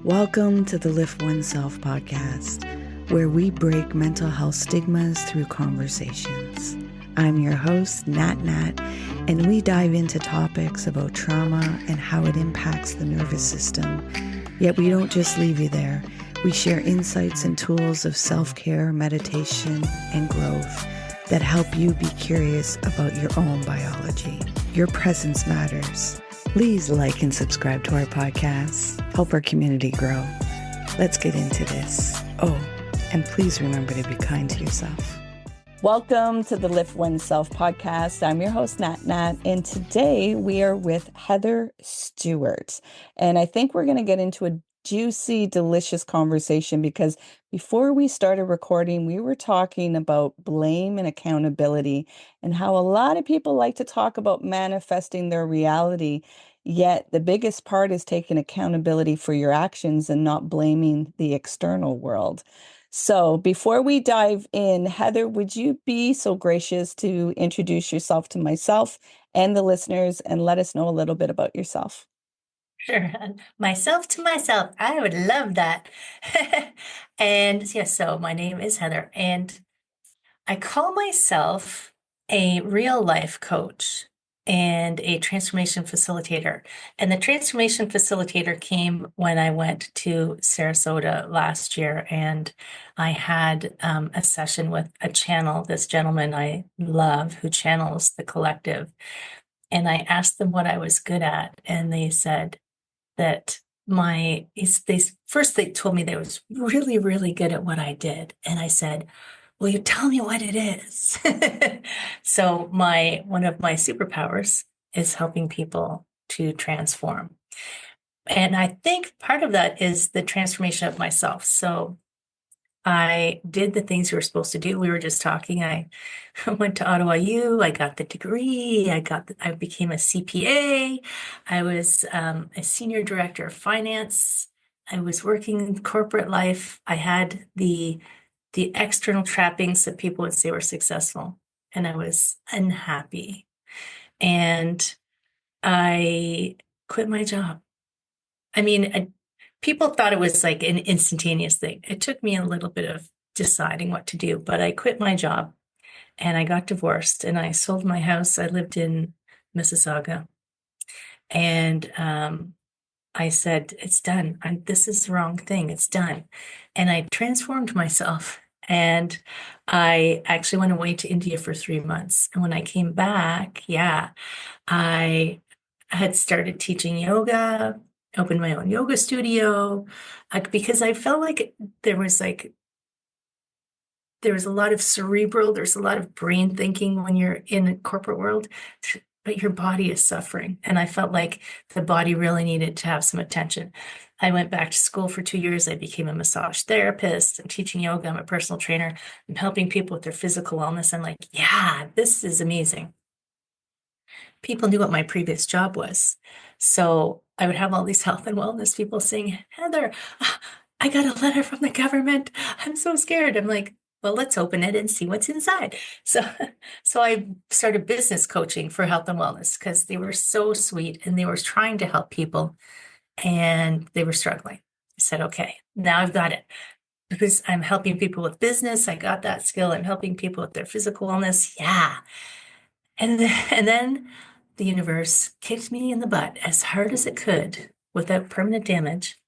Welcome to the Lift Oneself podcast, where we break mental health stigmas through conversations. I'm your host, Nat, and we dive into topics about trauma and how it impacts the nervous system. Yet we don't just leave you there. We share insights and tools of self-care, meditation, and growth that help you be curious about your own biology. Your presence matters. Please like and subscribe to our podcast. Help our community grow. Let's get into this. Oh, and please remember to be kind to yourself. Welcome to the Lift Oneself podcast. I'm your host, Nat, and today we are with Heather Stewart. And I think we're going to get into a juicy, delicious conversation because before we started recording, we were talking about blame and accountability and how a lot of people like to talk about manifesting their reality. Yet the biggest part is taking accountability for your actions and not blaming the external world. So before we dive in, Heather, would you be so gracious to introduce yourself to myself and the listeners and let us know a little bit about yourself? Sure. Myself to myself. I would love that. And yes, so my name is Heather, and I call myself a real life coach and a transformation facilitator. And the transformation facilitator came when I went to Sarasota last year, and I had a session with a channel, this gentleman I love who channels the collective. And I asked them what I was good at, and they said, that they told me they was really, really good at what I did. And I said, will you tell me what it is? So one of my superpowers is helping people to transform. And I think part of that is the transformation of myself. So I did the things we were supposed to do. We were just talking. I went to Ottawa U. I got the degree. I became a CPA. I was a senior director of finance. I was working in corporate life. I had the external trappings that people would say were successful, and I was unhappy. And I quit my job. I mean, people thought it was like an instantaneous thing. It took me a little bit of deciding what to do, but I quit my job and I got divorced and I sold my house. I lived in Mississauga, and I said, it's done. This is the wrong thing. It's done. And I transformed myself. And I actually went away to India for 3 months. And when I came back, I had started teaching yoga, opened my own yoga studio, because I felt like there was a lot of cerebral, there's a lot of brain thinking when you're in the corporate world, but your body is suffering. And I felt like the body really needed to have some attention. I went back to school for 2 years. I became a massage therapist. I'm teaching yoga. I'm a personal trainer. I'm helping people with their physical wellness. I'm like, yeah, this is amazing. People knew what my previous job was. So I would have all these health and wellness people saying, Heather, I got a letter from the government. I'm so scared. I'm like, well, let's open it and see what's inside. So, so I started business coaching for health and wellness because they were so sweet and they were trying to help people and they were struggling. I said, okay, now I've got it because I'm helping people with business. I got that skill. I'm helping people with their physical wellness. Yeah. And then the universe kicked me in the butt as hard as it could without permanent damage.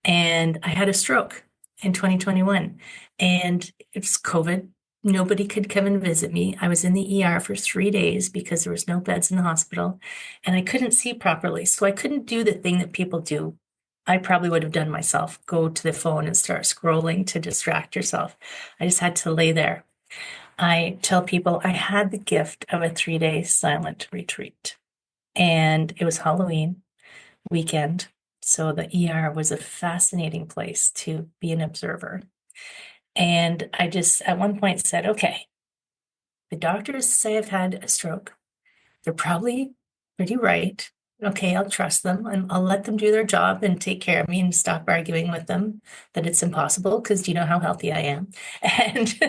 And I had a stroke in 2021. And it's COVID. Nobody could come and visit me. I was in the ER for 3 days because there was no beds in the hospital. And I couldn't see properly. So I couldn't do the thing that people do. I probably would have done myself, go to the phone and start scrolling to distract yourself. I just had to lay there. I tell people I had the gift of a 3-day silent retreat, and it was Halloween weekend. So the ER was a fascinating place to be an observer. And I just at one point said, okay, the doctors say I've had a stroke. They're probably pretty right. Okay, I'll trust them and I'll let them do their job and take care of me and stop arguing with them that it's impossible because you know how healthy I am. And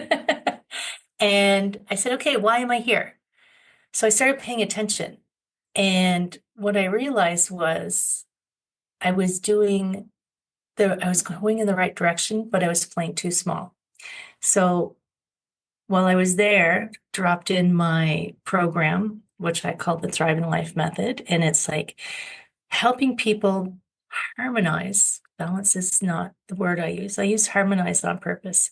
and I said, okay, why am I here? So I started paying attention. And what I realized was I was doing I was going in the right direction, but I was playing too small. So while I was there, dropped in my program, which I call the Thriving Life Method. And it's like helping people harmonize. Balance is not the word I use. I use harmonize on purpose.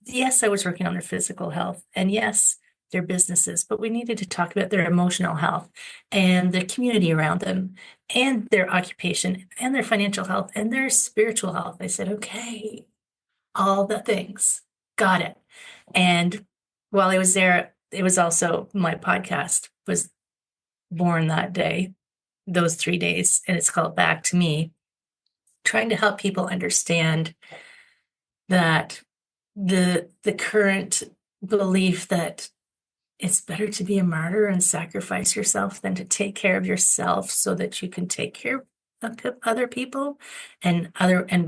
Yes, I was working on their physical health, and yes, their businesses, but we needed to talk about their emotional health and the community around them and their occupation and their financial health and their spiritual health. I said, okay, all the things. Got it. And while I was there, it was also my podcast was born that day, those 3 days, and it's called Back to Me, trying to help people understand that the current belief that it's better to be a martyr and sacrifice yourself than to take care of yourself so that you can take care of other people and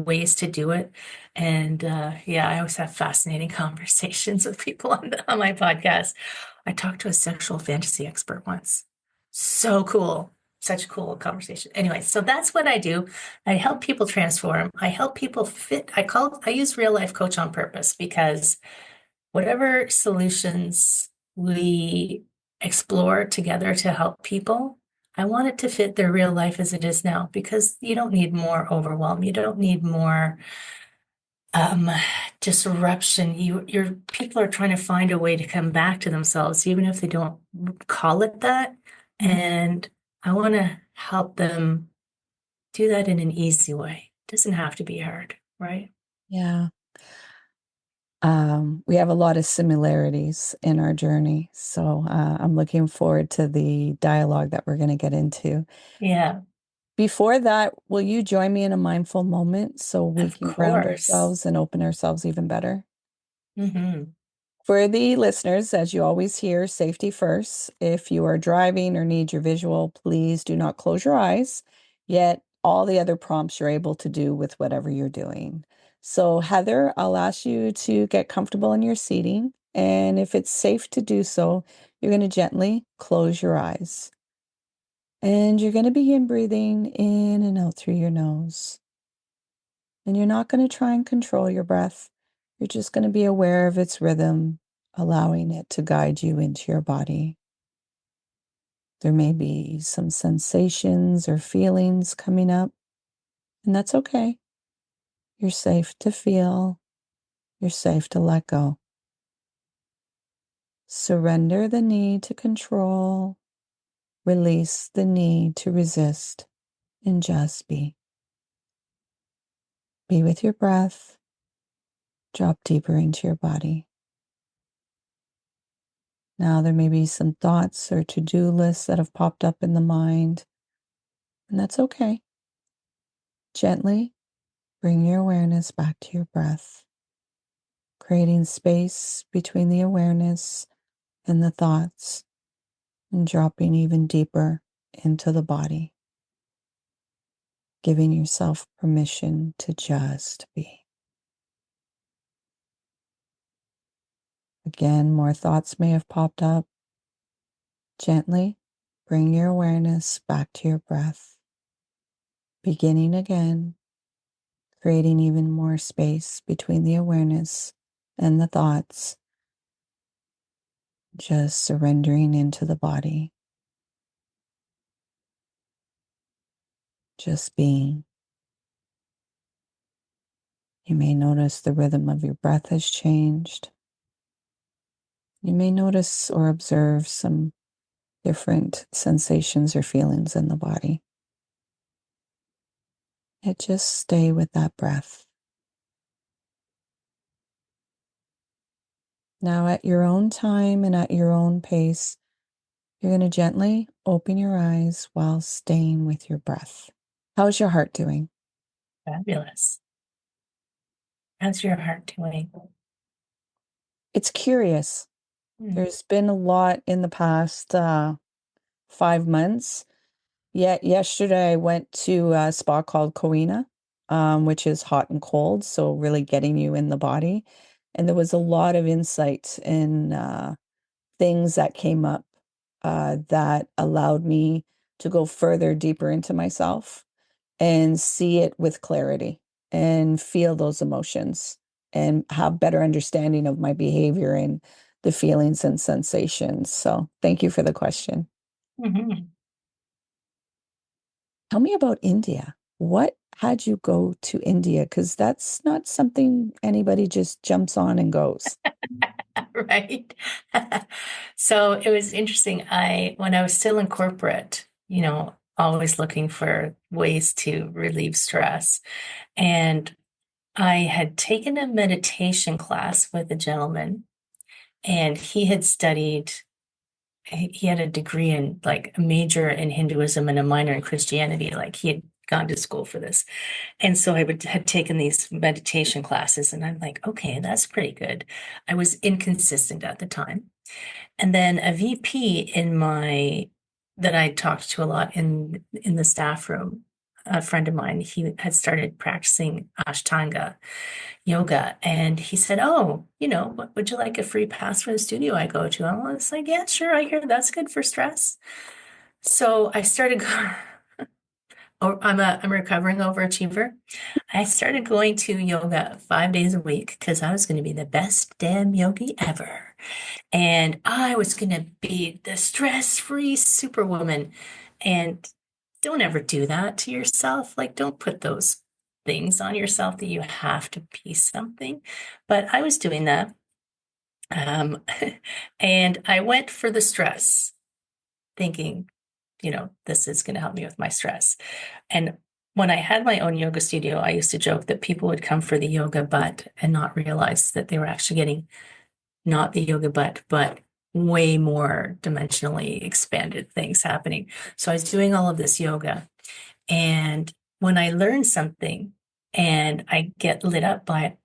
ways to do it. And yeah, I always have fascinating conversations with people on my podcast. I talked to a sexual fantasy expert once. So cool. Such a cool conversation. Anyway, so that's what I do. I help people transform. I help people fit. I use real life coach on purpose because whatever solutions we explore together to help people, I want it to fit their real life as it is now because you don't need more overwhelm. You don't need more um, disruption. Your people are trying to find a way to come back to themselves, even if they don't call it that. And I want to help them do that in an easy way. It doesn't have to be hard, right? Yeah. We have a lot of similarities in our journey. So I'm looking forward to the dialogue that we're going to get into. Yeah, Before that, will you join me in a mindful moment so we of can ground course. ourselves and open ourselves even better? Hmm. For the listeners, as you always hear, safety first. If you are driving or need your visual, please do not close your eyes. Yet, all the other prompts you're able to do with whatever you're doing. So, Heather, I'll ask you to get comfortable in your seating. And if it's safe to do so, you're going to gently close your eyes. And you're going to begin breathing in and out through your nose. And you're not going to try and control your breath. You're just going to be aware of its rhythm, allowing it to guide you into your body. There may be some sensations or feelings coming up, and that's okay. You're safe to feel. You're safe to let go. Surrender the need to control. Release the need to resist and just be. Be with your breath. Drop deeper into your body. Now, there may be some thoughts or to-do lists that have popped up in the mind, and that's okay. Gently bring your awareness back to your breath, creating space between the awareness and the thoughts, and dropping even deeper into the body, giving yourself permission to just be. Again, more thoughts may have popped up. Gently bring your awareness back to your breath, beginning again, creating even more space between the awareness and the thoughts, just surrendering into the body, just being. You may notice the rhythm of your breath has changed. You may notice or observe some different sensations or feelings in the body. And just stay with that breath. Now, at your own time and at your own pace, you're going to gently open your eyes while staying with your breath. How's your heart doing? Fabulous. How's your heart doing? It's curious. Hmm. There's been a lot in the past 5 months. Yet yesterday I went to a spa called Kowina, which is hot and cold, so really getting you in the body. And there was a lot of insight and things that came up that allowed me to go further, deeper into myself and see it with clarity. and feel those emotions and have better understanding of my behavior and the feelings and sensations. So thank you for the question. Mhm. Tell me about India. What had you go to India? Because that's not something anybody just jumps on and goes. Right. So it was interesting. When I was still in corporate, always looking for ways to relieve stress. And I had taken a meditation class with a gentleman, and he had a degree in, like, a major in Hinduism and a minor in Christianity. Like, he had gone to school for this. And so had taken these meditation classes, and I'm like, okay, that's pretty good. I was inconsistent at the time. And then a VP that I talked to a lot in the staff room, a friend of mine, he had started practicing Ashtanga yoga, and he said, "Oh, would you like a free pass for the studio I go to?" I was like, "Yeah, sure. I hear that's good for stress." So I started going. Oh, I'm a recovering overachiever. I started going to yoga 5 days a week because I was going to be the best damn yogi ever. And I was going to be the stress-free superwoman. And don't ever do that to yourself. Like, don't put those things on yourself that you have to be something. But I was doing that. Um, and I went for the stress, thinking, this is going to help me with my stress. And when I had my own yoga studio, I used to joke that people would come for the yoga butt and not realize that they were actually getting not the yoga butt, but way more dimensionally expanded things happening. So I was doing all of this yoga. And when I learn something and I get lit up by it,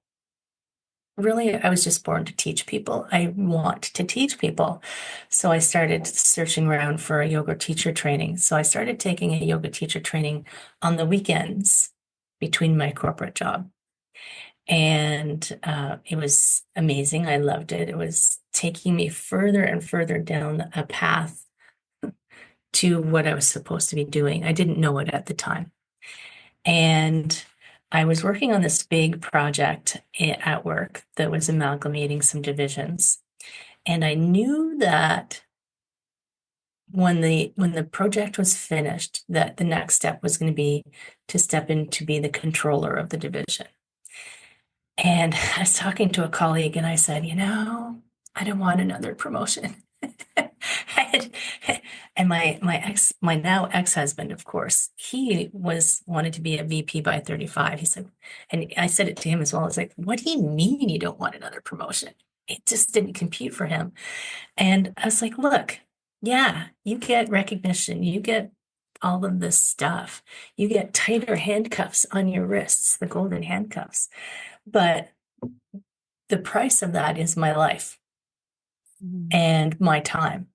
really, I was just born to teach people. I want to teach people. So I started searching around for a yoga teacher training. So I started taking a yoga teacher training on the weekends between my corporate job. And it was amazing. I loved it. It was taking me further and further down a path to what I was supposed to be doing. I didn't know it at the time. And I was working on this big project at work that was amalgamating some divisions. And I knew that when the project was finished, that the next step was going to be to step in to be the controller of the division. And I was talking to a colleague and I said, I don't want another promotion. And, and my now ex-husband, of course, he wanted to be a VP by 35. He said, and I said it to him as well. I was like, what do you mean you don't want another promotion? It just didn't compute for him. And I was like, look, yeah, you get recognition, you get all of this stuff, you get tighter handcuffs on your wrists, the golden handcuffs. But the price of that is my life and my time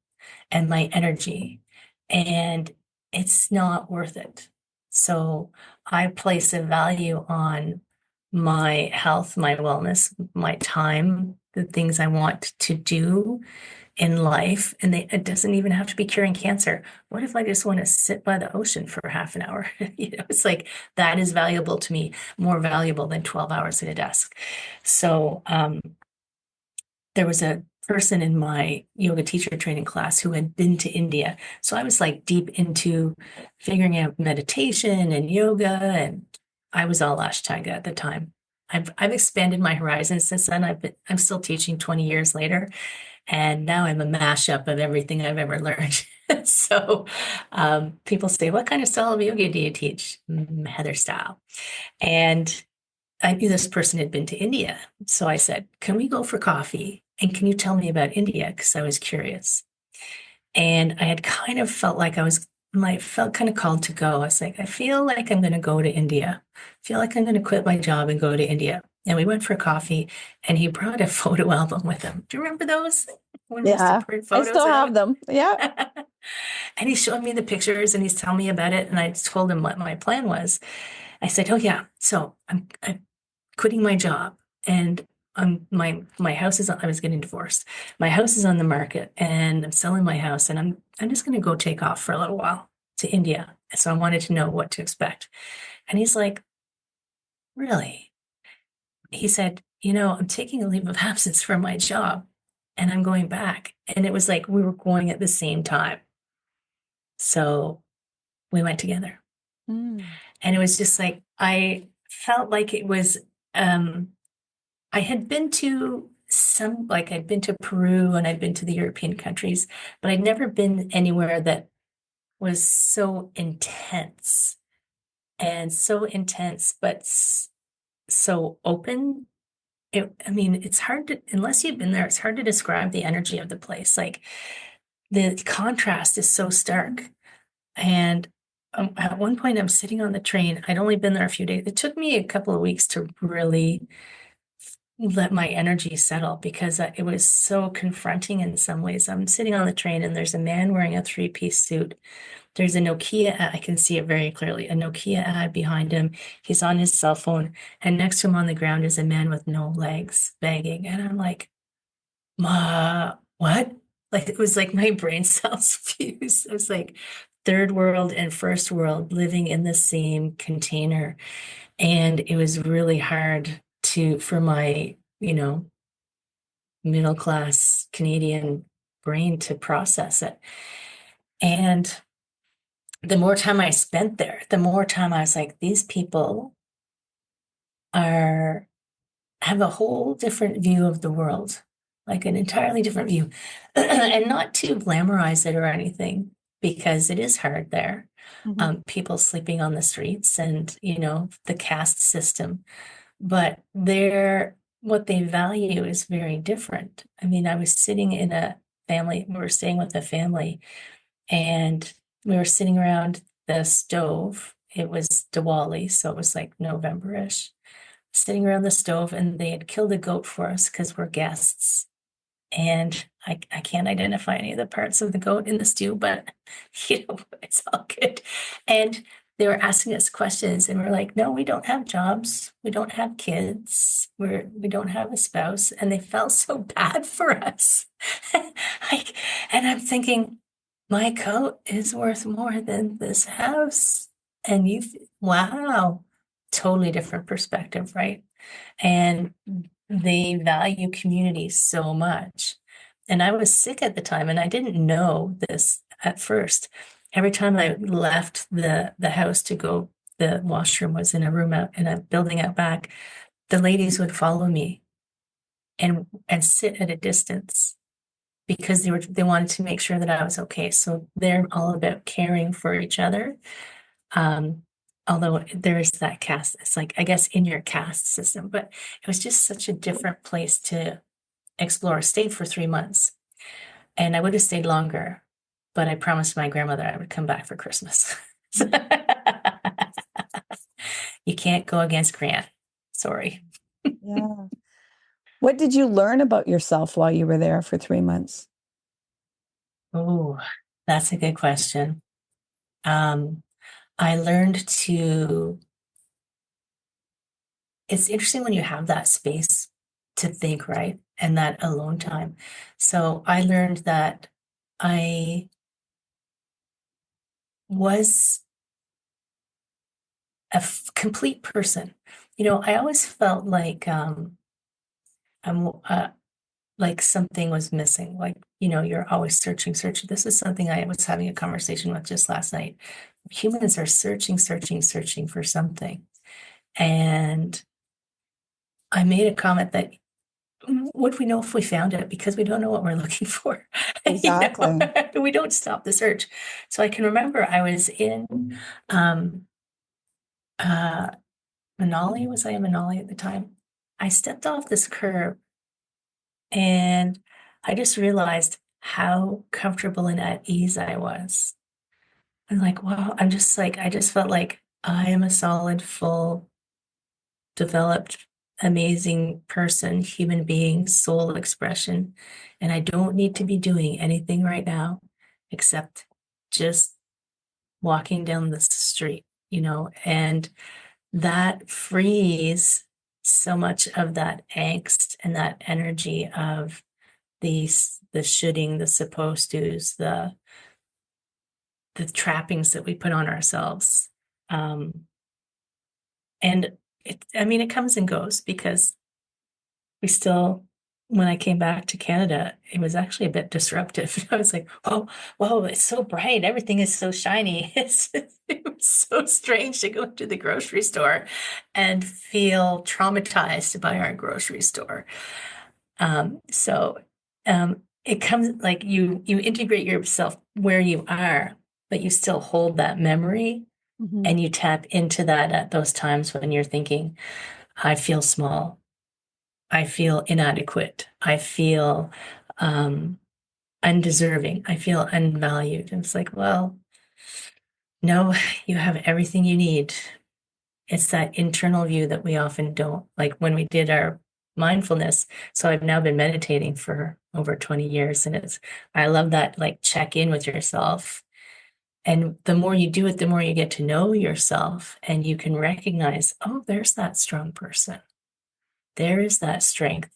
and my energy. And it's not worth it. So I place a value on my health, my wellness, my time, the things I want to do in life. And it doesn't even have to be curing cancer. What if I just want to sit by the ocean for half an hour? It's like that is valuable to me, more valuable than 12 hours at a desk. So there was a person in my yoga teacher training class who had been to India. So I was like deep into figuring out meditation and yoga, and I was all Ashtanga at the time. I've expanded my horizons since then. I'm still teaching 20 years later, and now I'm a mashup of everything I've ever learned. So people say, "What kind of style of yoga do you teach?" Heather style. And I knew this person had been to India. So I said, "Can we go for coffee? And can you tell me about India?" Because I was curious. And I had kind of felt like felt kind of called to go. I was like, I feel like I'm going to go to India. I feel like I'm going to quit my job and go to India. And we went for coffee, and he brought a photo album with him. Do you remember those? When we used to Yeah, print I photos still have out? them. Yeah. And he's showing me the pictures and he's telling me about it. And I told him what my plan was. I said, "Oh yeah, so I'm quitting my job, and my house is I was getting divorced. My house is on the market, and I'm selling my house, and I'm just going to go take off for a little while to India." So I wanted to know what to expect. And he's like, really? He said, I'm taking a leave of absence from my job and I'm going back. And it was like we were going at the same time. So we went together. Mm. And it was just like, I felt like it was, um, I had been to I'd been to Peru and I'd been to the European countries, but I'd never been anywhere that was so intense and so intense, but so open. I mean, it's hard to, unless you've been there, it's hard to describe the energy of the place. Like the contrast is so stark. And at one point, I'm sitting on the train. I'd only been there a few days. It took me a couple of weeks to really let my energy settle because it was so confronting in some ways. I'm sitting on the train and there's a man wearing a three-piece suit. There's a Nokia ad, I can see it very clearly, a Nokia ad behind him. He's on his cell phone, and next to him on the ground is a man with no legs begging. And I'm like, Ma, what? Like it was like my brain cells fused. It was like third world and first world living in the same container. And it was really hard for my, middle class Canadian brain to process it. And the more time I spent there, the more time I was like, these people are have a whole different view of the world, like an entirely different view. And not to glamorize it or anything, because it is hard there. Mhm. People sleeping on the streets and, the caste system. But what they value is very different. I mean, I was sitting in a family, we were staying with a family, and we were sitting around the stove. It was Diwali, so it was like November-ish, sitting around the stove, and they had killed a goat for us because we're guests. And I can't identify any of the parts of the goat in the stew, but it's all good. And they were asking us questions, and we're like, no, we don't have jobs, we don't have kids, we don't have a spouse, and they felt so bad for us. Like, and I'm thinking, my coat is worth more than this house. And wow, totally different perspective, right? And they value community so much. And I was sick at the time, and I didn't know this at first. Every time I left the house to go, the washroom was in a room out in a building out back. The ladies would follow me and sit at a distance because they wanted to make sure that I was okay. So they're all about caring for each other. Um, Although there is that caste, it's like, I guess, in your caste system, but it was just such a different place to explore. I stayed for 3 months and I would have stayed longer, but I promised my grandmother I would come back for Christmas. You can't go against Grant. Sorry. Yeah. What did you learn about yourself while you were there for 3 months? Oh, that's a good question. Um, I learned to it's interesting when you have that space to think, right? And that alone time. So I learned that I was a complete person. I always felt I'm like something was missing. Like, you're always searching. This is something I was having a conversation with just last night. Humans are searching for something. And I made a comment that would we know if we found it because we don't know what we're looking for? Exactly. We don't stop the search. So I can remember I was in um, uh, Manali. Was I in Manali at the time? I stepped off this curb and I just realized how comfortable and at ease I was. I'm like, wow, I just felt like I am a solid, full, developed, amazing person, human being, soul expression. And I don't need to be doing anything right now except just walking down the street, and that frees so much of that angst and that energy of the shoulding, the supposed to's, the trappings that we put on ourselves. Um, and I mean, it comes and goes because we still, when I came back to Canada, it was actually a bit disruptive. I was like, oh, whoa, it's so bright. Everything is so shiny. It was so strange to go to the grocery store and feel traumatized by our grocery store. It comes like you integrate yourself where you are, but you still hold that memory Hmm. and you tap into that at those times when you're thinking, I feel small. I feel inadequate. I feel um, undeserving. I feel unvalued. And it's like, well, no, you have everything you need. It's that internal view that we often don't like when we did our mindfulness. So I've now been meditating for over 20 years, and I love that like check in with yourself. And the more you do it, the more you get to know yourself and you can recognize, oh, there's that strong person. There is that strength.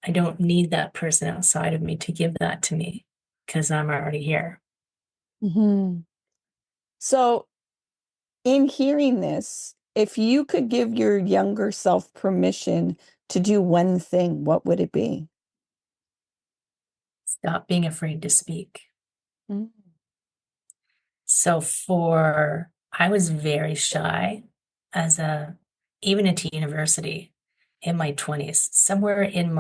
I don't need that person outside of me to give that to me because I'm already here. Hmm. So, in hearing this, if you could give your younger self permission to do one thing, what would it be? Stop being afraid to speak. Mm. So I was very shy as even into university in my 20s, somewhere in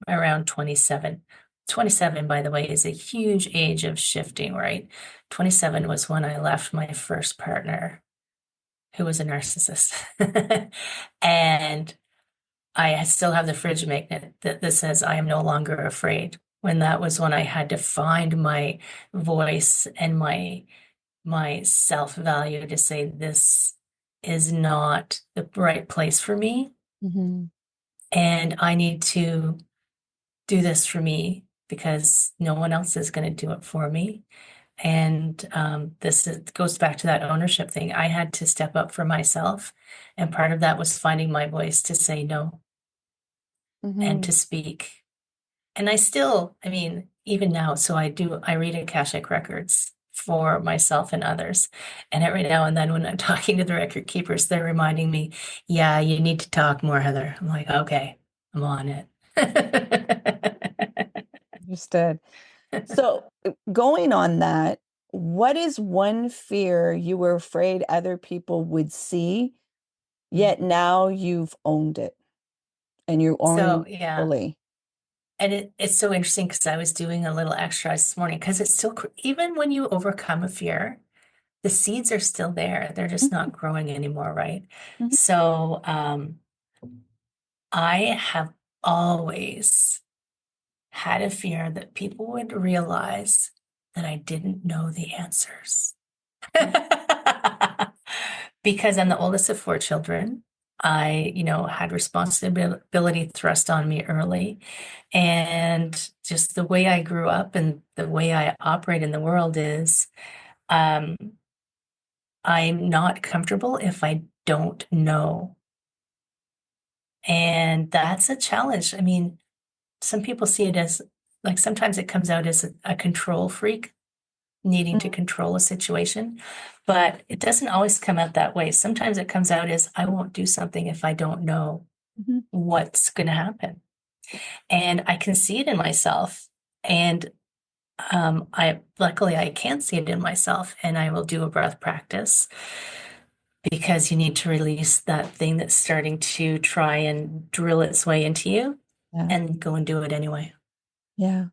around 27. 27, by the way, is a huge age of shifting, right? 27 was when I left my first partner, who was a narcissist. And I still have the fridge magnet that says I am no longer afraid. When that was when I had to find my voice and my self-value to say this is not the right place for me, Mhm. and I need to do this for me because no one else is going to do it for me. And goes back to that ownership thing. I had to step up for myself, and part of that was finding my voice to say no and to Mhm. speak. And I mean, even now, so I read Akashic records for myself and others. And every now and then when I'm talking to the record keepers, they're reminding me, yeah, you need to talk more, Heather. I'm like, okay, I'm on it. Understood. So, going on that, what is one fear you were afraid other people would see, yet now you've owned it and you're owning So it yeah. fully? And it's so interesting because I was doing a little exercise this morning because it's still, even when you overcome a fear, the seeds are still there. They're just not growing anymore, right? Mhm. So I have always had a fear that people would realize that I didn't know the answers. Because I'm the oldest of four children. Had responsibility thrust on me early. And just the way I grew up and the way I operate in the world is um, I'm not comfortable if I don't know. And that's a challenge. I mean, some people see it as like sometimes it comes out as a control freak needing to Mhm. control a situation, but it doesn't always come out that way. Sometimes it comes out as I won't do something if I don't know Mhm. what's going to happen. And I can see it in myself. And I luckily I can see it in myself, and I will do a breath practice because you need to release that thing that's starting to try and drill its way into you Yeah. and go and do it anyway. Yeah.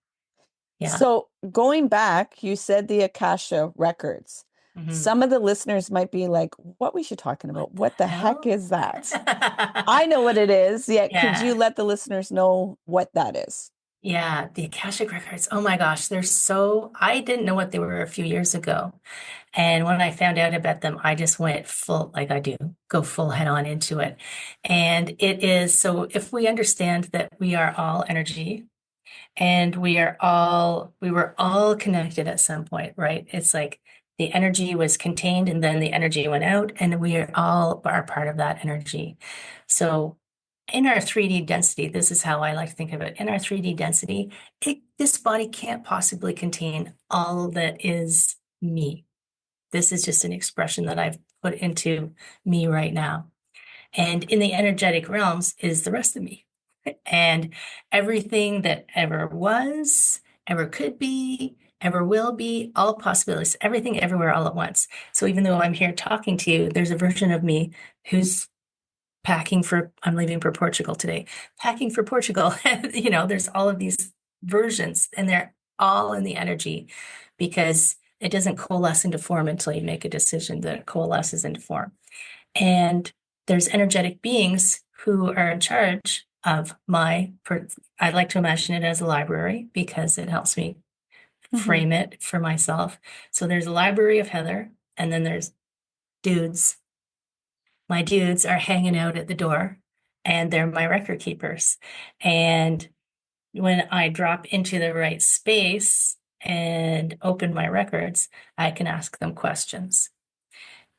Yeah. So going back, you said the Akasha records. Mhm. Some of the listeners might be like, what was she talking What about? the What the heck hell? is that? I know what it is. Yet, could you Yeah. let the listeners know what that is? Yeah, the Akashic records. Oh my gosh, I didn't know what they were a few years ago. And when I found out about them, I just went full, like I do, go full head on into it. And it is so if we understand that we are all energy and we were all connected at some point, right? It's like the energy was contained and then the energy went out, and are part of that energy. So in our 3D density, this is how I like to think of it. In our 3D density, this body can't possibly contain all that is me. This is just an expression that I've put into me right now. And in the energetic realms is the rest of me. And everything that ever was, ever could be, ever will be, all possibilities, everything everywhere all at once. So even though I'm here talking to you, there's a version of me who's I'm leaving for Portugal today, packing for Portugal. There's all of these versions and they're all in the energy because it doesn't coalesce into form until you make a decision that it coalesces into form. And there's energetic beings who are in charge of I like to imagine it as a library because it helps me Mm-hmm. frame it for myself. So there's a library of Heather, and then there's dudes. My dudes are hanging out at the door, and they're my record keepers. And when I drop into the right space and open my records, I can ask them questions.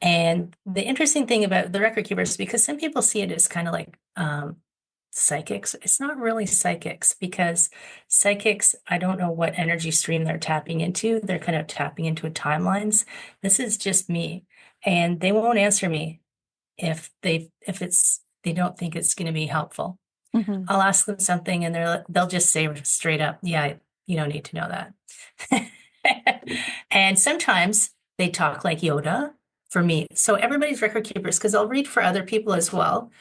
And the interesting thing about the record keepers, because some people see it as kind of like psychics, it's not really psychics because psychics, I don't know what energy stream they're tapping into. They're kind of tapping into timelines. This is just me. And they won't answer me if they don't think it's going to be helpful. Mm-hmm. I'll ask them something and they'll just say straight up, yeah, you don't need to know that. And sometimes they talk like Yoda for me. So everybody's record keepers, because I'll read for other people as well.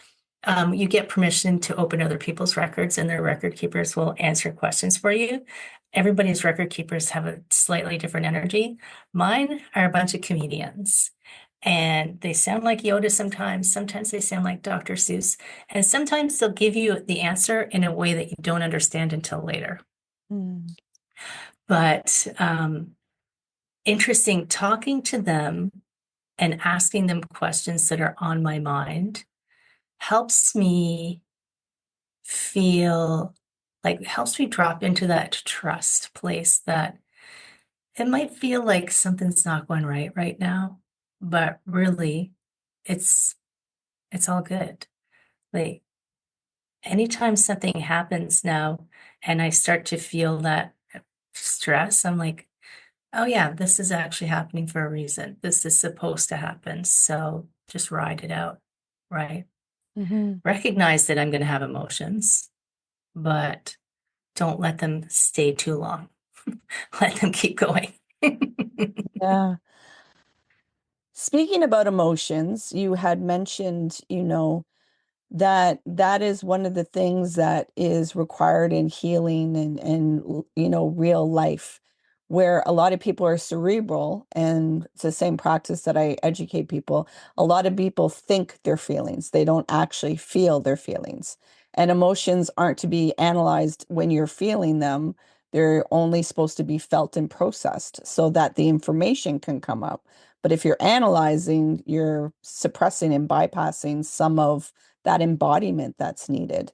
You get permission to open other people's records and their record keepers will answer questions for you. Everybody's record keepers have a slightly different energy. Mine are a bunch of comedians. And they sound like Yoda sometimes. Sometimes they sound like Dr. Seuss. And sometimes they'll give you the answer in a way that you don't understand until later. Mm-hmm. But interesting talking to them and asking them questions that are on my mind helps me helps me drop into that trust place that it might feel like something's not going right now, but really it's it's all good. Like anytime something happens now and I start to feel that stress, I'm like, oh yeah, this is actually happening for a reason. This is supposed to happen. So just ride it out, right? Mm-hmm. Recognize that I'm going to have emotions, but don't let them stay too long. Let them keep going. Yeah. Speaking about emotions, you had mentioned, that is one of the things that is required in healing and real life, where a lot of people are cerebral, and it's the same practice that I educate people. A lot of people think their feelings, they don't actually feel their feelings, and emotions aren't to be analyzed when you're feeling them. They're only supposed to be felt and processed so that the information can come up. But if you're analyzing, you're suppressing and bypassing some of that embodiment that's needed.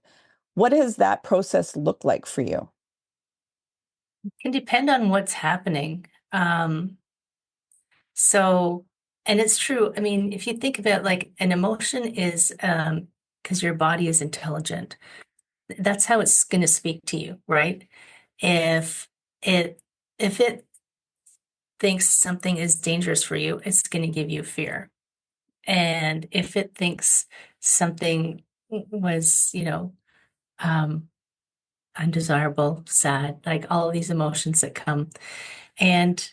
What does that process look like for you? It can depend on what's happening. So, and it's true. I mean, if you think about like an emotion is because your body is intelligent, that's how it's going to speak to you, right? If it if it thinks something is dangerous for you, it's going to give you fear. And if it thinks something was, um, undesirable, sad, like all of these emotions that come. And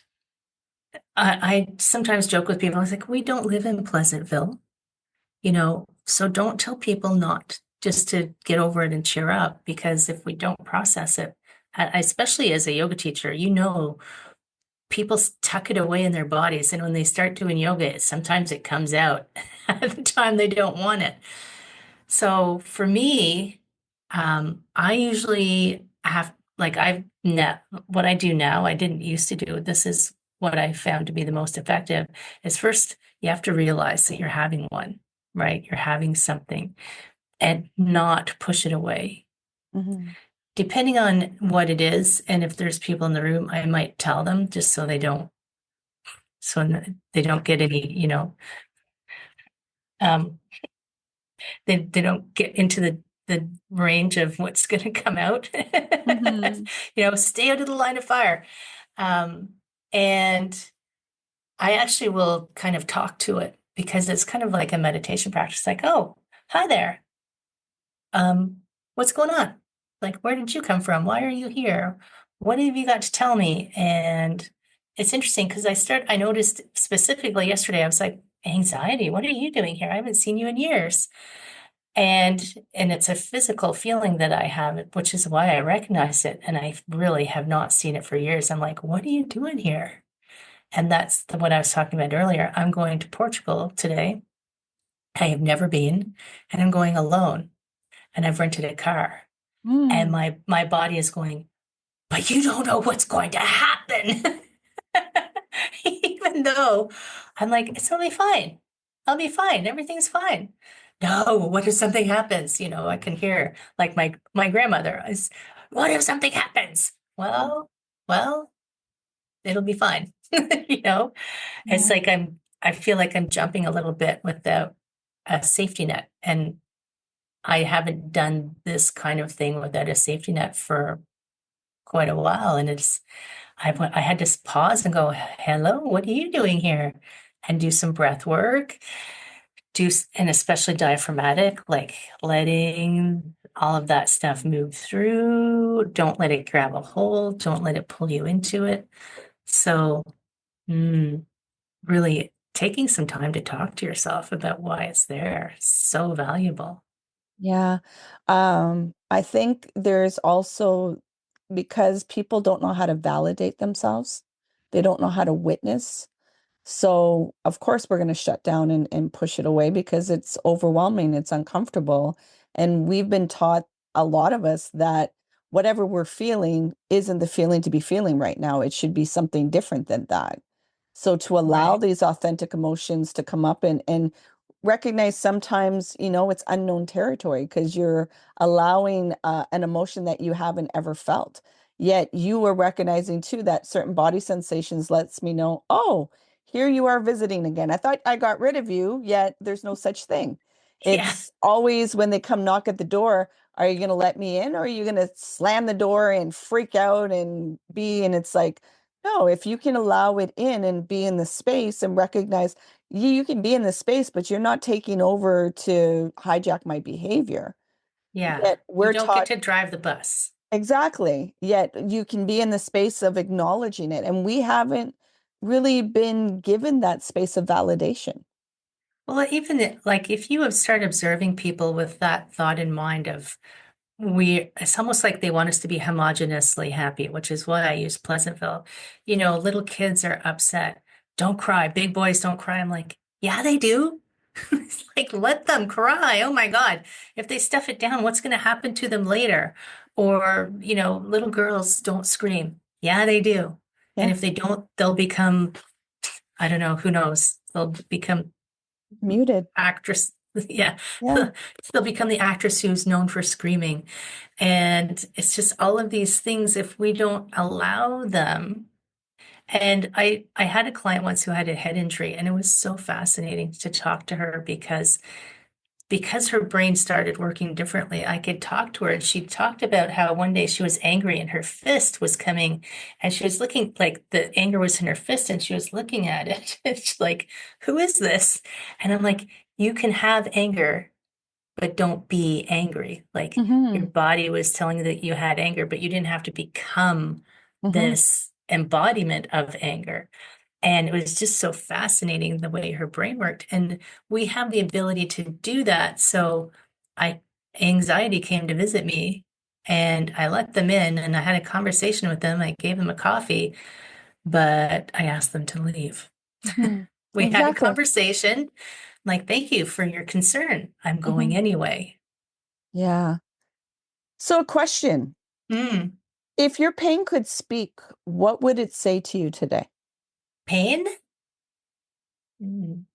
I sometimes joke with people, I was like, we don't live in Pleasantville, so don't tell people not just to get over it and cheer up, because if we don't process it, especially as a yoga teacher, people tuck it away in their bodies. And when they start doing yoga, sometimes it comes out at the time they don't want it. So for me, I usually have like what I do now, I didn't used to do. This is what I found to be the most effective is first you have to realize that you're having one, right? You're having something and not push it away. Mm-hmm. Depending on what it is, and if there's people in the room, I might tell them just so they don't get any, um, they don't get into the range of what's going to come out. Mm-hmm. Stay out of the line of fire. Um, and I actually will kind of talk to it because it's kind of like a meditation practice. Like, oh, Hi there. Um, what's going on? Like, where did you come from? Why are you here? What have you got to tell me? And it's interesting because I noticed specifically yesterday, I was like, anxiety, what are you doing here? I haven't seen you in years. And and it's a physical feeling that I have, which is why I recognize it. And I really have not seen it for years. I'm like, what are you doing here? And that's what I was talking about earlier. I'm going to Portugal today. I have never been, and I'm going alone, and I've rented a car. And Mm, my body is going, but you don't know what's going to happen. Even though I'm like, it's only fine. I'll be fine. Everything's fine. No, what if something happens? I can hear like my grandmother is, what if something happens? Well, it'll be fine. You know, it's yeah. like I feel like I'm jumping a little bit without a safety net. And I haven't done this kind of thing without a safety net for quite a while. And I had to pause and go, hello, what are you doing here? And do some breath work, and especially diaphragmatic, like letting all of that stuff move through. Don't let it grab a hold. Don't let it pull you into it. So, mm, really taking some time to talk to yourself about why it's there. So valuable. Yeah. I think there's also because people don't know how to validate themselves, they don't know how to witness. So, of course, we're going to shut down and push it away because it's overwhelming, it's uncomfortable. And we've been taught, a lot of us, that whatever we're feeling isn't the feeling to be feeling right now. It should be something different than that. So, to allow Right. these authentic emotions to come up and recognize sometimes, it's unknown territory because you're allowing an emotion that you haven't ever felt. Yet you are recognizing too that certain body sensations lets me know, oh, here you are visiting again. I thought I got rid of you, yet there's no such thing. Yeah. It's always when they come knock at the door, are you going to let me in or are you going to slam the door and freak out and it's like, no, if you can allow it in and be in the space and recognize you can be in the space, but you're not taking over to hijack my behavior. Yeah. Yet You we're don't get taught to drive the bus. exactly. Yet you can be in the space of acknowledging it. And we haven't really been given that space of validation. Well, like if you have started observing people with that thought in mind of it's almost like they want us to be homogeneously happy, which is why I use Pleasantville. Little kids are upset. Don't cry. Big boys don't cry. I'm like, yeah, they do. It's like, let them cry. Oh my God. If they stuff it down, what's going to happen to them later? Or, little girls don't scream. Yeah, they do. And Yeah. if they don't, they'll become, I don't know, who knows? They'll become Muted. actress. Yeah. Yeah. They'll become the actress who's known for screaming. And it's just all of these things, if we don't allow them. And I had a client once who had a head injury, and it was so fascinating to talk to her because her brain started working differently. I could talk to her, and she talked about how one day she was angry and her fist was coming, and she was looking like the anger was in her fist, and she was looking at it. It's like, who is this? And I'm like, you can have anger, but don't be angry. Like your Mm-hmm. body was telling you that you had anger, but you didn't have to become Mm-hmm. this embodiment of anger. And it was just so fascinating the way her brain worked. And we have the ability to do that. So I anxiety came to visit me and I let them in and I had a conversation with them. I gave them a coffee, but I asked them to leave. Mm-hmm. We had a Exactly. conversation like, thank you for your concern. I'm Mm-hmm. going anyway. Yeah. So, a question. Mm, If your pain could speak, what would it say to you today? pain? Mm,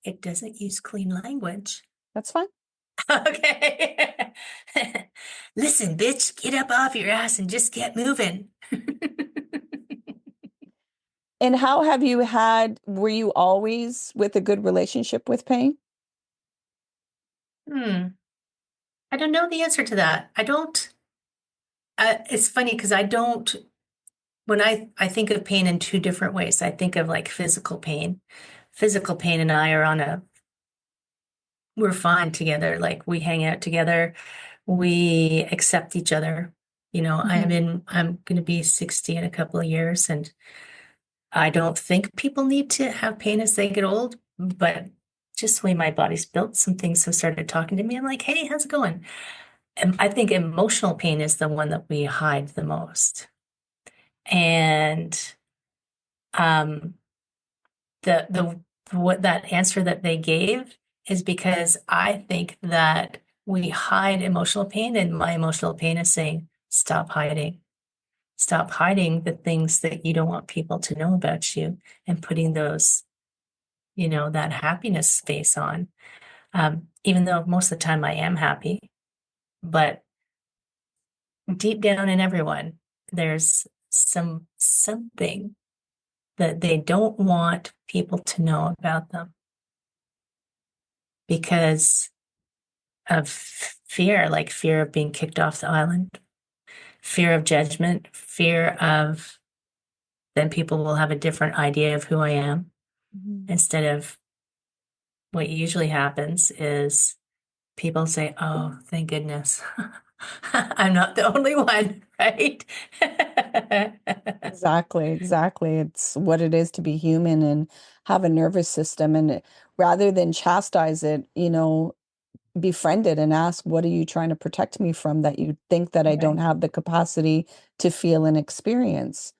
it doesn't use clean language. That's fine. Okay. Listen, bitch, get up off your ass and just get moving. And how have you were you always with a good relationship with pain? Hmm. I don't know the answer to that. I don't. It's funny because I don't. When I think of pain in two different ways, I think of like physical pain, physical pain and I are we're fine together. Like we hang out together, we accept each other. Mhm. I'm going to be 60 in a couple of years, and I don't think people need to have pain as they get old, but just the way my body's built, some things have started talking to me. I'm like, hey, how's it going? And I think emotional pain is the one that we hide the most. And um, the what that answer that they gave is because I think that we hide emotional pain, and my emotional pain is saying, stop hiding. Stop hiding the things that you don't want people to know about you and putting that happiness face on. Even though most of the time I am happy, but deep down in everyone, there's something that they don't want people to know about them because of fear, like fear of being kicked off the island, fear of judgment, fear of then people will have a different idea of who I am Mhm. instead of what usually happens is people say, oh, thank goodness. I'm not the only one, right? Exactly, exactly. It's what it is to be human and have a nervous system. And rather than chastise it, befriend it and ask, what are you trying to protect me from that you think that I don't Right. have the capacity to feel and experience?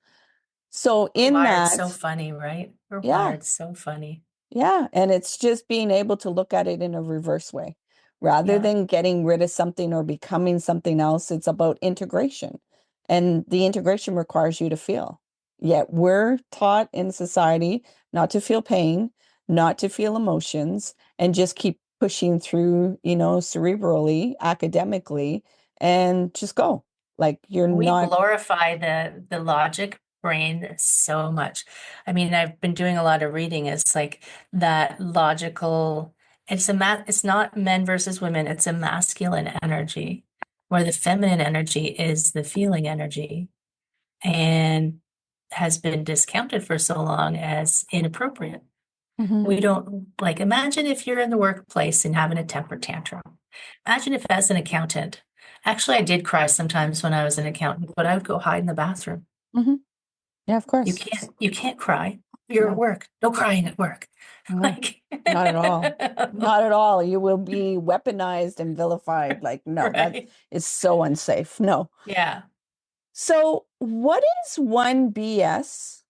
So We're in wired so that, funny, right? We're yeah, wired so funny. yeah. And it's just being able to look at it in a reverse way. Rather Yeah. than getting rid of something or becoming something else, it's about integration. And the integration requires you to feel. Yet we're taught in society not to feel pain, not to feel emotions, and just keep pushing through, cerebrally, academically, and just go. Like you're We not. glorify the logic brain so much. I mean, I've been doing a lot of reading. It's like that logical, it's not men versus women, it's a masculine energy, where the feminine energy is the feeling energy and has been discounted for so long as inappropriate. Mhm, We don't like imagine if you're in the workplace and having a temper tantrum. Imagine if as an accountant. Actually, I did cry sometimes when I was an accountant, but I would go hide in the bathroom. mhm. Yeah, of You course. can't cry. You're at No, work. No crying at work. no, Like not at all. Not at all. You will be weaponized and vilified. Like, no, that right. is so unsafe. No. Yeah. So, what is one BS?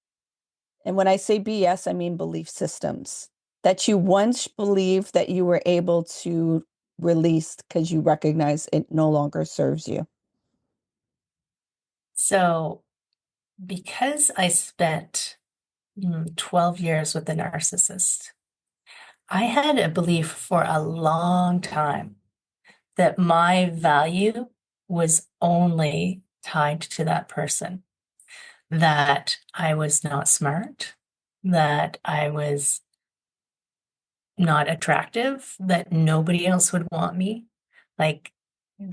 And when I say BS, I mean belief systems that you once believed that you were able to release because you recognize it no longer serves you. So because I spent 12 years with a narcissist, I had a belief for a long time that my value was only tied to that person, that I was not smart, that I was not attractive, that nobody else would want me. Like,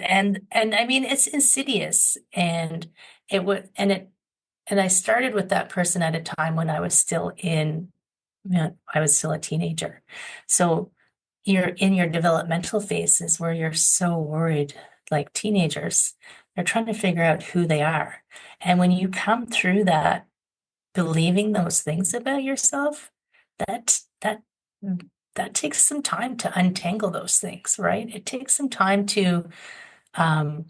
and I mean, it's insidious and it would, and I started with that person at a time when I was still I was still a teenager. So you're in your developmental phases where you're so worried, like teenagers, they're trying to figure out who they are. And when you come through that, believing those things about yourself, that that that takes some time to untangle those things, right? It takes some time to um,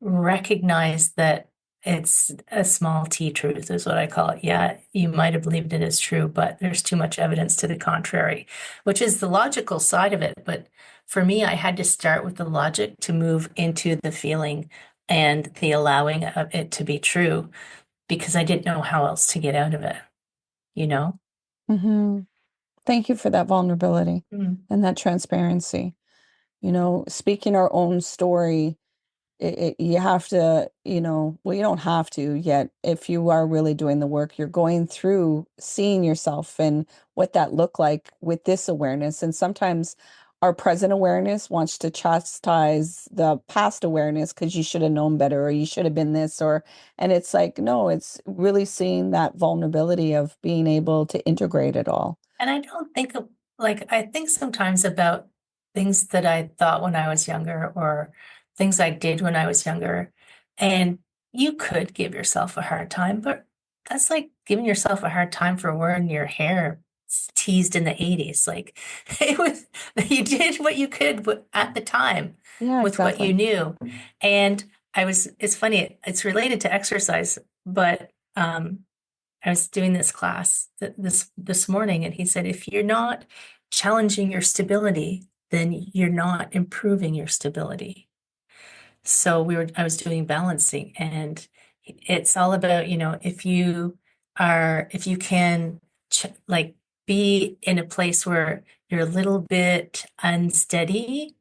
recognize that it's a small t truth, is what I call it. Yeah, you might have believed it as true, but there's too much evidence to the contrary, which is the logical side of it. But for me, I had to start with the logic to move into the feeling and the allowing of it to be true because I didn't know how else to get out of it, you know? Hmm. Thank you for that vulnerability Mm. and that transparency. Speaking our own story, you have to, well, you don't have to yet. If you are really doing the work, you're going through seeing yourself and what that looked like with this awareness. And sometimes our present awareness wants to chastise the past awareness because you should have known better or you should have been this and it's like, no, it's really seeing that vulnerability of being able to integrate it all. And I don't think of, like, I think sometimes about things that I thought when I was younger or things I did when I was younger. And you could give yourself a hard time, but that's like giving yourself a hard time for wearing your hair teased in the 80s. Like it was, you did what you could at the time Yeah, with what you exactly. knew. And it's funny, it's related to exercise, but I was doing this class this morning, and he said, if you're not challenging your stability, then you're not improving your stability. So I was doing balancing, and it's all about, if you can like be in a place where you're a little bit unsteady,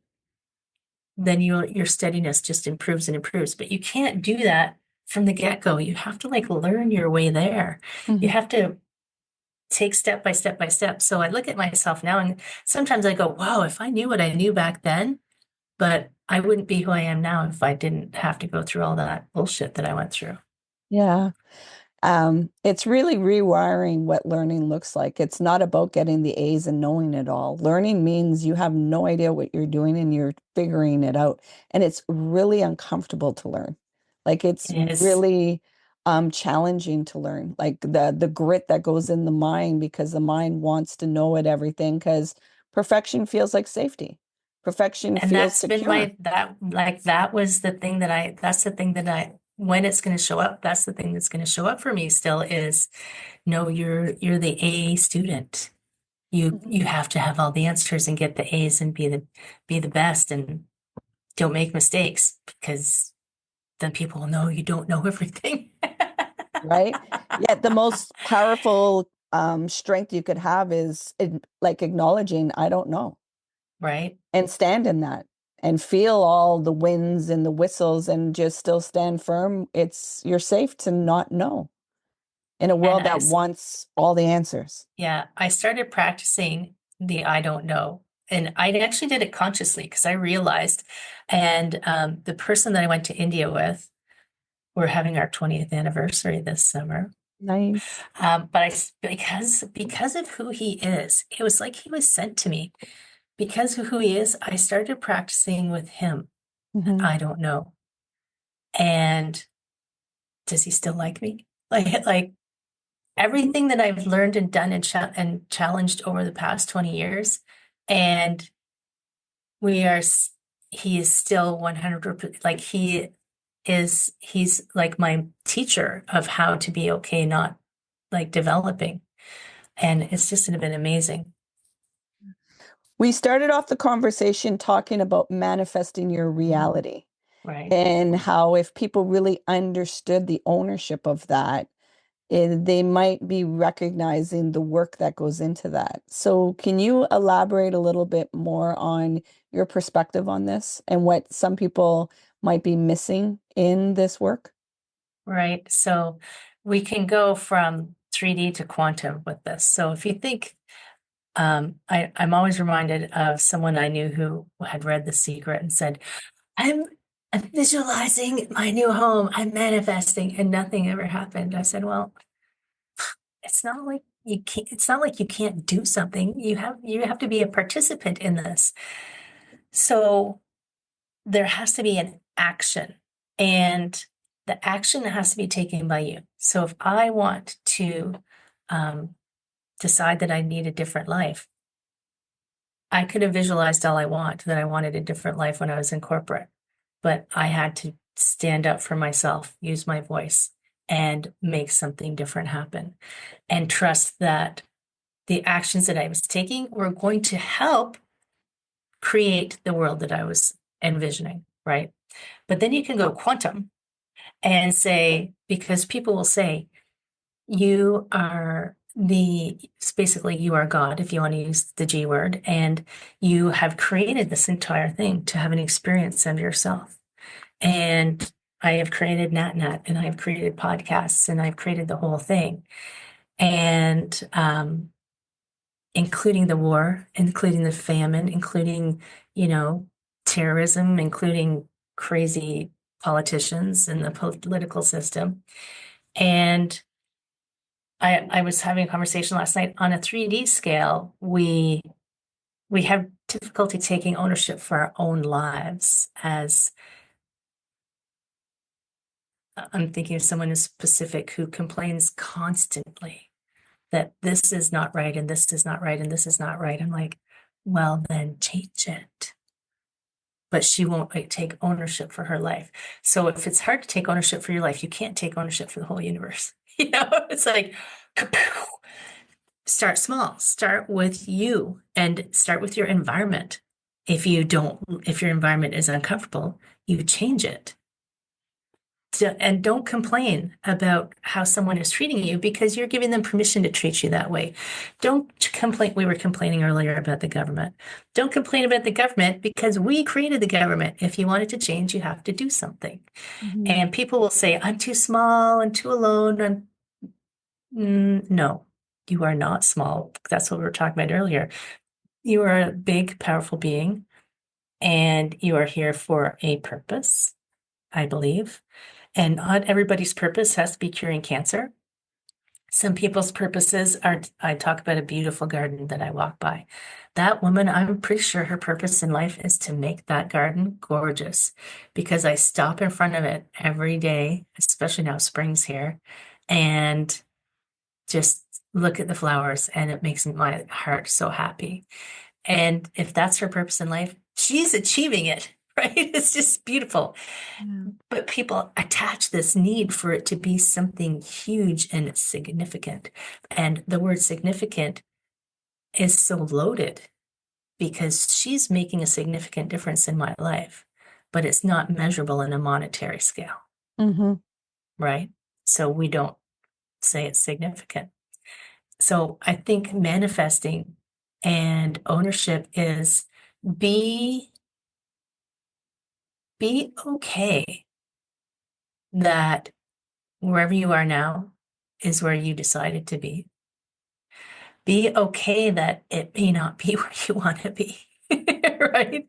then your steadiness just improves and improves. But you can't do that from the get-go. You have to like learn your way there. You Mhm. have to take step by step by step. So I look at myself now and sometimes I go, wow, if I knew what I knew back then, but I wouldn't be who I am now if I didn't have to go through all that bullshit that I went through. Yeah. It's really rewiring what learning looks like. It's not about getting the A's and knowing it all. Learning means you have no idea what you're doing and you're figuring it out. And it's really uncomfortable to learn. Like it's It is. really challenging to learn. Like the grit that goes in the mind because the mind wants to know it everything because perfection feels like safety. Perfection And feels that's been secure. that was the thing that's the thing that when it's going to show up, that's the thing that's going to show up for me still is, no, you're the A student. Mhm. You have to have all the answers and get the A's and be the best and don't make mistakes because then people will know you don't know everything. Right? Yeah, the most powerful strength you could have is like acknowledging, I don't know, Right. and stand in that and feel all the winds and the whistles and just still stand firm. You're safe to not know in a And world that wants all the answers. yeah, I started practicing the I don't know. And I actually did it consciously because I realized, and the person that I went to India with, we're having our 20th anniversary this summer. Nice. But because of who he is, it was like he was sent to me. Because of who he is, I started practicing with him. Hmm. I don't know. And does he still like me? Like everything that I've learned and done and challenged over the past 20 years, and we are, he is still 100%, like he's like my teacher of how to be okay, not like developing. And it's just been amazing. We started off the conversation talking about manifesting your reality Right. and how if people really understood the ownership of that, they might be recognizing the work that goes into that. So, can you elaborate a little bit more on your perspective on this and what some people might be missing in this work? Right. So we can go from 3D to quantum with this. So if you think, I'm always reminded of someone I knew who had read The Secret and said, I'm, I'm visualizing my new home, I'm manifesting, and nothing ever happened. I said, well, it's not like you can't do something. You have to be a participant in this. So there has to be an action, and the action has to be taken by you. So if I want to um, decide that I need a different life, I could have visualized all I want that I wanted a different life when I was in corporate, but I had to stand up for myself, use my voice, and make something different happen, and trust that the actions that I was taking were going to help create the world that I was envisioning, right? But then you can go quantum and say, because people will say, you are basically you are God, if you want to use the G word, and you have created this entire thing to have an experience of yourself. And I have created NatNat and I have created podcasts and I've created the whole thing. And including the war, including the famine, including, you know, terrorism, including crazy politicians in the political system. And I was having a conversation last night on a 3D scale. We have difficulty taking ownership for our own lives. As I'm thinking of someone who's specific who complains constantly that this is not right and this is not right and this is not right. I'm like, well, then change it. But she won't like take ownership for her life. So if it's hard to take ownership for your life, you can't take ownership for the whole universe. It's like, kapow! Start small. Start with you and start with your environment. If your environment is uncomfortable, you change it. And don't complain about how someone is treating you because you're giving them permission to treat you that way. Don't complain. We were complaining earlier about the government. Don't complain about the government because we created the government. If you want it to change, you have to do something. Mhm. And people will say, I'm too small, I'm too alone. No, you are not small. That's what we were talking about earlier. You are a big, powerful being, and you are here for a purpose, I believe. And not everybody's purpose has to be curing cancer. Some people's purposes are, I talk about a beautiful garden that I walk by. That woman, I'm pretty sure her purpose in life is to make that garden gorgeous because I stop in front of it every day, especially now spring's here, and just look at the flowers and it makes my heart so happy. And if that's her purpose in life, she's achieving it, right? It's just beautiful. Yeah. But people attach this need for it to be something huge and significant. And the word significant is so loaded because she's making a significant difference in my life, but it's not measurable in a monetary scale, Mm-hmm. right? So we don't say it's significant. So I think manifesting and ownership is be be okay that wherever you are now is where you decided to be. Be okay that it may not be where you want to be, right?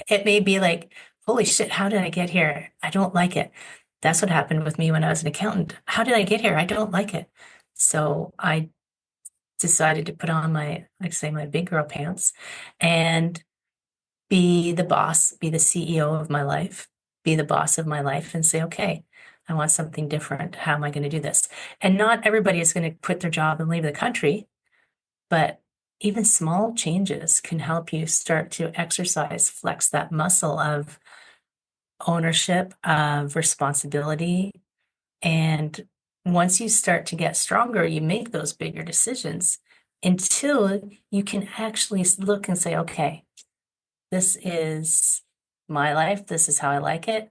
It may be like, holy shit, how did I get here? I don't like it. That's what happened with me when I was an accountant. How did I get here? I don't like it. So I decided to put on my, like I say, my big girl pants and be the boss, be the CEO of my life, be the boss of my life and say, okay, I want something different. How am I going to do this? And not everybody is going to quit their job and leave the country, but even small changes can help you start to exercise, flex that muscle of ownership, of responsibility. And once you start to get stronger, you make those bigger decisions until you can actually look and say, okay, this is my life. This is how I like it.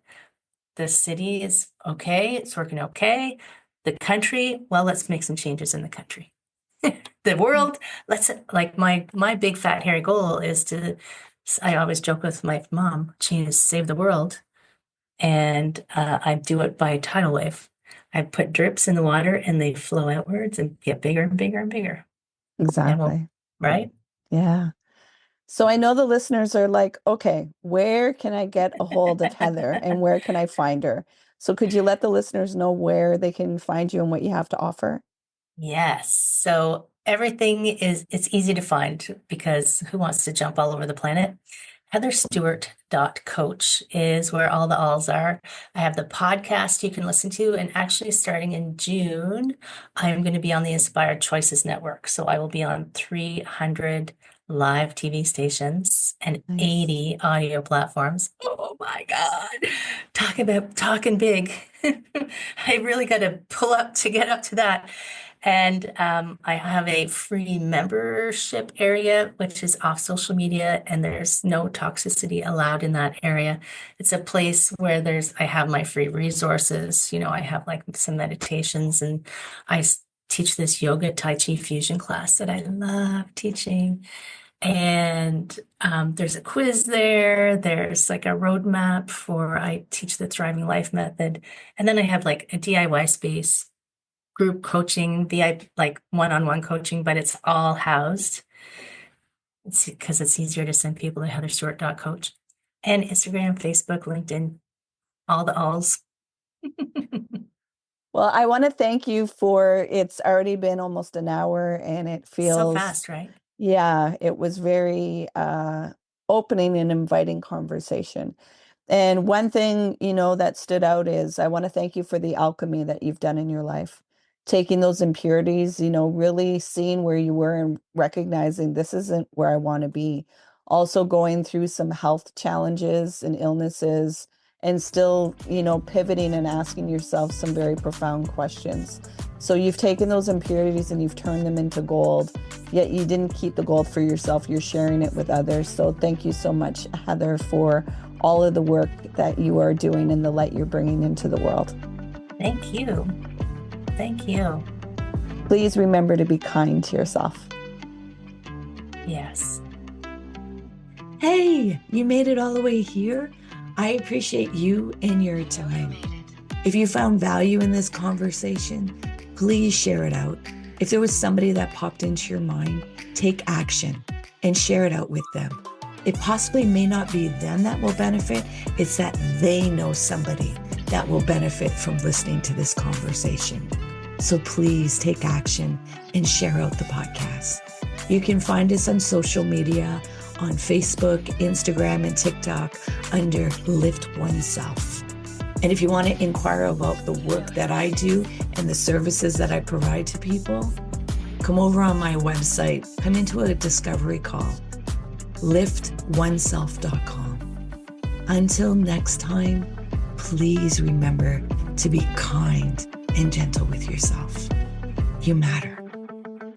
The city is okay. It's working okay. The country, well, let's make some changes in the country. The world, let's like my big fat hairy goal is to, I always joke with my mom, change, save the world. And I do it by tidal wave. I put drips in the water and they flow outwards and get bigger and bigger and bigger. And we'll, Exactly. right? Yeah. So I know the listeners are like, okay, where can I get a hold of Heather and where can I find her? So could you let the listeners know where they can find you and what you have to offer? Yes. So everything it's easy to find because who wants to jump all over the planet? HeatherStewart.coach is where all the alls are. I have the podcast you can listen to, and actually starting in June, I'm going to be on the Inspired Choices Network. So I will be on 300 live TV stations and Nice. 80 audio platforms. Oh my God. Talk about talking big. I really got to pull up to get up to that. And I have a free membership area, which is off social media, and there's no toxicity allowed in that area. It's a place where I have my free resources. I have like some meditations, and teach this yoga Tai Chi fusion class that I love teaching. And there's a quiz there. There's like a roadmap I teach the Thriving Life method. And then I have like a DIY space group coaching, VIP, like one-on-one coaching, but it's all housed. It's because it's easier to send people to heatherstewart.coach. And Instagram, Facebook, LinkedIn, all the alls. Well, I want to thank you for, it's already been almost an hour and it So feels, fast, right? yeah, it was very opening and inviting conversation. And one thing, that stood out is I want to thank you for the alchemy that you've done in your life. Taking those impurities, really seeing where you were and recognizing this isn't where I want to be. Also going through some health challenges and illnesses and still, pivoting and asking yourself some very profound questions. So you've taken those impurities and you've turned them into gold, yet you didn't keep the gold for yourself. You're sharing it with others. So thank you so much, Heather, for all of the work that you are doing and the light you're bringing into the world. Thank you. Thank you. Please remember to be kind to yourself. Yes. Hey, you made it all the way here. I appreciate you and your time. If you found value in this conversation, please share it out. If there was somebody that popped into your mind, take action and share it out with them. It possibly may not be them that will benefit, it's that they know somebody that will benefit from listening to this conversation. So please take action and share out the podcast. You can find us on social media, on Facebook, Instagram, and TikTok under Lift Oneself. And if you want to inquire about the work that I do and the services that I provide to people, come over on my website, come into a discovery call, liftoneself.com. Until next time, please remember to be kind and gentle with yourself. You matter.